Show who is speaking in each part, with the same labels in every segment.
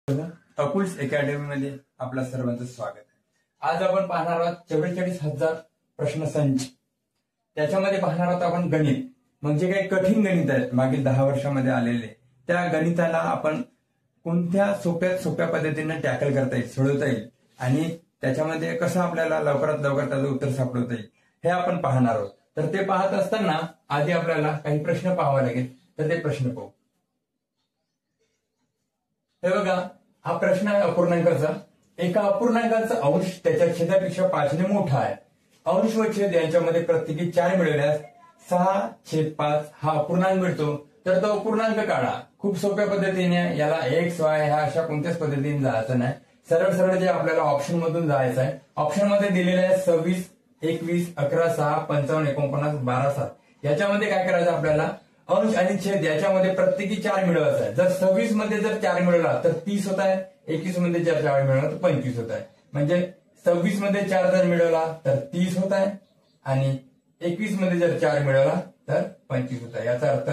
Speaker 1: अकुल्स academy मध्ये आपल्या सर्वांचं स्वागत आहे। आज आपण पाहणार आहोत 44,000 प्रश्नसंच। त्याच्यामध्ये पाहणार आहोत आपण गणित, म्हणजे काही कठीण गणित आहेत मागील 10 वर्षांमध्ये आलेले, त्या गणिताला आपण कोणत्या सोप्या पद्धतीने टॅकल करता येईल, सोडवता येईल आणि त्याच्यामध्ये कसं आपल्याला लवकरात लवकर त्याचं उत्तर सापडवता येईल हे आपण पाहणार आहोत। तर ते पाहत असताना आधी आपल्याला काही प्रश्न पाहावे लागेल, तर ते प्रश्न पाहू। हे बघा, हा प्रश्न आहे अपूर्णांकाचा। एका अपूर्णांकाचा अंश त्याच्या छेदापेक्षा 5 ने मोठा आहे। अंश व छेद यांच्यामध्ये प्रत्येकी 4 मिळवल्यास 6/5 हा अपूर्णांक मिळतो। तर तो अपूर्णांक काढा। खूप सोप्या पद्धतीने याला x y ह्या अशा कोणत्याच पद्धतीने जायचं नाही, सरळ सरळ जे आपल्याला ऑप्शन मधून जायचं आहे। ऑप्शन मध्ये दिलेले आहे 26, 21, 11, 6, 55, 49, 12, 7। याच्यामध्ये काय करायचं आपल्याला, अंश आणि छेद याच्यामध्ये प्रत्येकी 4 मिळवायचा आहे। जर 26 मध्ये जर 4 मिळवला तर 30 होत आहे, 21 मध्ये जर 4 मिळवला तर 25 होत आहे। म्हणजे 26 मध्ये 4 जर मिळवला तर 30 होत आहे आणि 21 मध्ये जर 4 मिळवला तर 25 होत आहे। याचा अर्थ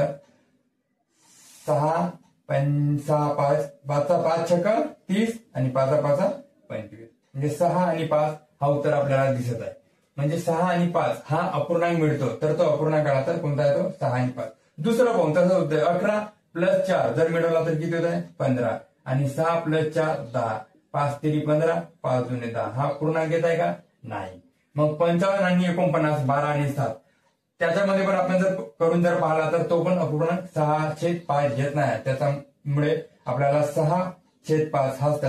Speaker 1: 6, 5, 5 छक्क 30 आणि 5 5 25, म्हणजे 6 आणि 5 हा उत्तर आपल्याला दिसत आहे। म्हणजे 6 आणि 5 हा अपूर्णांक मिळतो, तर तो अपूर्णांक आला तर कोणता आहे तो, 6 आणि 5। दुसरं पाहून तसं होतं, 11 + 4 जर मिळवला तर किती होत आहे, 15 आणि 6 + 4 10, 5 3 15, 5 2 10 हा पूर्णांक येत आहे का, नाही। मग 55 आणि 49, 12 आणि 7 त्याच्यामध्ये पण आपण जर करून जर पाहिला तर तो पण अपूर्णांक 6/5 येत नाही। त्याच्यामुळे आपल्याला 6/5 हाच